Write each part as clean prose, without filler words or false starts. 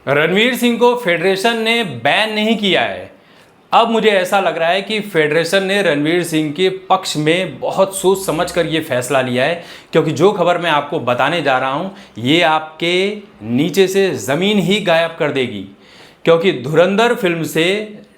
रणवीर सिंह को फेडरेशन ने बैन नहीं किया है। अब मुझे ऐसा लग रहा है कि फेडरेशन ने रणवीर सिंह के पक्ष में बहुत सोच समझ कर ये फैसला लिया है, क्योंकि जो खबर मैं आपको बताने जा रहा हूँ ये आपके नीचे से ज़मीन ही गायब कर देगी। क्योंकि धुरंधर फिल्म से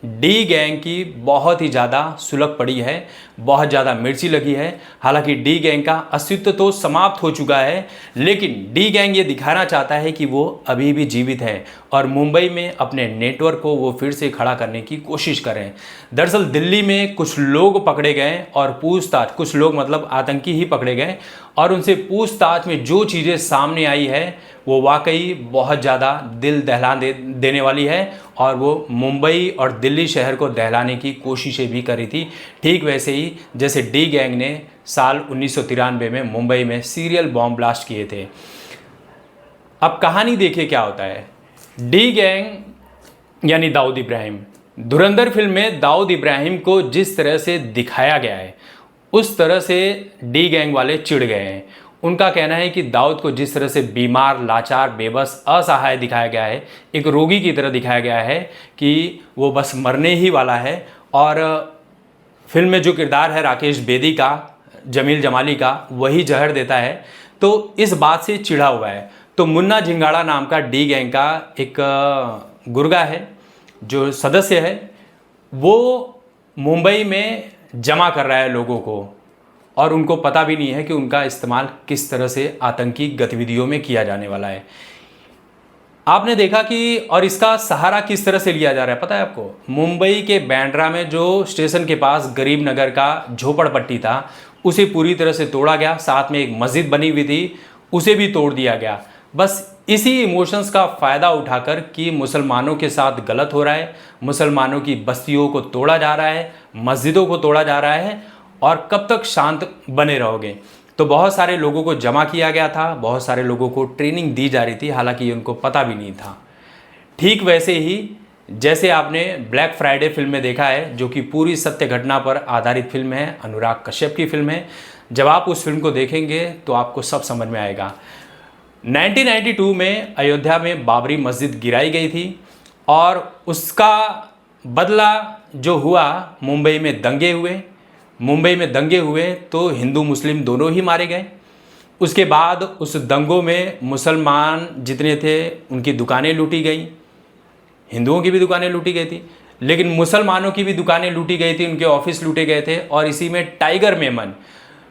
डी गैंग की बहुत ही ज़्यादा सुलग पड़ी है, बहुत ज़्यादा मिर्ची लगी है। हालांकि डी गैंग का अस्तित्व तो समाप्त हो चुका है, लेकिन डी गैंग ये दिखाना चाहता है कि वो अभी भी जीवित है और मुंबई में अपने नेटवर्क को वो फिर से खड़ा करने की कोशिश कर रहे हैं। दरअसल दिल्ली में कुछ लोग पकड़े गए और पूछताछ, कुछ लोग मतलब आतंकी ही पकड़े गए और उनसे पूछताछ में जो चीज़ें सामने आई है वो वाकई बहुत ज़्यादा दिल दहला देने वाली है और वो मुंबई और दिल्ली शहर को दहलाने की कोशिशें भी करी थी, ठीक वैसे ही जैसे डी गैंग ने साल 1993 में मुंबई में सीरियल बॉम्ब ब्लास्ट किए थे। अब कहानी देखिए क्या होता है। डी गैंग यानी दाऊद इब्राहिम, धुरंधर फिल्म में दाऊद इब्राहिम को जिस तरह से दिखाया गया है उस तरह से डी गैंग वाले चिढ़ गए हैं। उनका कहना है कि दाऊद को जिस तरह से बीमार, लाचार, बेबस, असहाय दिखाया गया है, एक रोगी की तरह दिखाया गया है कि वो बस मरने ही वाला है। और फिल्म में जो किरदार है राकेश बेदी का, जमील जमाली का, वही जहर देता है, तो इस बात से चिढ़ा हुआ है। तो मुन्ना झिंगाड़ा नाम का डी गैंग का एक गुर्गा है जो सदस्य है, वो मुंबई में जमा कर रहा है लोगों को और उनको पता भी नहीं है कि उनका इस्तेमाल किस तरह से आतंकी गतिविधियों में किया जाने वाला है। आपने देखा कि और इसका सहारा किस तरह से लिया जा रहा है पता है आपको? मुंबई के बांद्रा में जो स्टेशन के पास गरीब नगर का झोपड़पट्टी था उसे पूरी तरह से तोड़ा गया, साथ में एक मस्जिद बनी हुई थी उसे भी तोड़ दिया गया। बस इसी इमोशंस का फ़ायदा उठाकर कि मुसलमानों के साथ गलत हो रहा है, मुसलमानों की बस्तियों को तोड़ा जा रहा है, मस्जिदों को तोड़ा जा रहा है और कब तक शांत बने रहोगे। तो बहुत सारे लोगों को जमा किया गया था, बहुत सारे लोगों को ट्रेनिंग दी जा रही थी, हालांकि उनको पता भी नहीं था। ठीक वैसे ही जैसे आपने ब्लैक फ्राइडे फिल्म में देखा है, जो कि पूरी सत्य घटना पर आधारित फिल्म है, अनुराग कश्यप की फिल्म है। जब आप उस फिल्म को देखेंगे तो आपको सब समझ में आएगा। 1992 में अयोध्या में बाबरी मस्जिद गिराई गई थी और उसका बदला जो हुआ, मुंबई में दंगे हुए। मुंबई में दंगे हुए तो हिंदू मुस्लिम दोनों ही मारे गए। उसके बाद उस दंगों में मुसलमान जितने थे उनकी दुकानें लूटी गई, हिंदुओं की भी दुकानें लूटी गई थी, लेकिन मुसलमानों की भी दुकानें लूटी गई थी, उनके ऑफिस लूटे गए थे। और इसी में टाइगर मेमन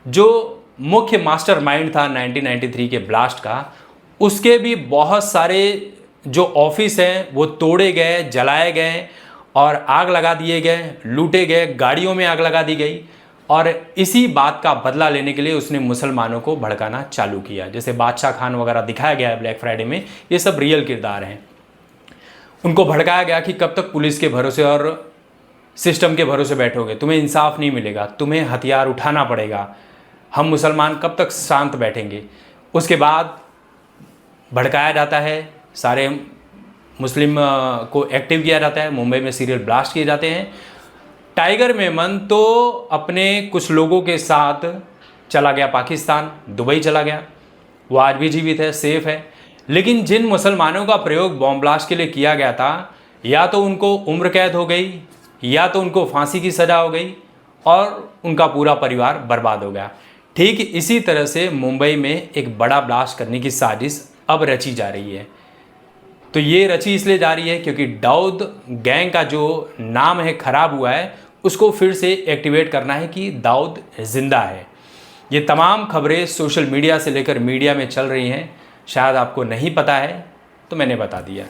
जो मुख्य मास्टरमाइंड था 1993 के ब्लास्ट का, उसके भी बहुत सारे जो ऑफिस हैं वो तोड़े गए, जलाए गए और आग लगा दिए गए, लूटे गए, गाड़ियों में आग लगा दी गई। और इसी बात का बदला लेने के लिए उसने मुसलमानों को भड़काना चालू किया। जैसे बादशाह खान वगैरह दिखाया गया है ब्लैक फ्राइडे में, ये सब रियल किरदार हैं। उनको भड़काया गया कि कब तक पुलिस के भरोसे और सिस्टम के भरोसे बैठोगे, तुम्हें इंसाफ नहीं मिलेगा, तुम्हें हथियार उठाना पड़ेगा, हम मुसलमान कब तक शांत बैठेंगे। उसके बाद भड़काया जाता है, सारे मुस्लिम को एक्टिव किया जाता है, मुंबई में सीरियल ब्लास्ट किए जाते हैं। टाइगर मेमन तो अपने कुछ लोगों के साथ चला गया पाकिस्तान, दुबई चला गया, वो आज भी जीवित है, सेफ है। लेकिन जिन मुसलमानों का प्रयोग बॉम्ब ब्लास्ट के लिए किया गया था, या तो उनको उम्र कैद हो गई या तो उनको फांसी की सज़ा हो गई और उनका पूरा परिवार बर्बाद हो गया। ठीक इसी तरह से मुंबई में एक बड़ा ब्लास्ट करने की साजिश अब रची जा रही है। तो ये रची इसलिए जा रही है क्योंकि दाऊद गैंग का जो नाम है खराब हुआ है, उसको फिर से एक्टिवेट करना है कि दाऊद जिंदा है। ये तमाम खबरें सोशल मीडिया से लेकर मीडिया में चल रही हैं, शायद आपको नहीं पता है तो मैंने बता दिया।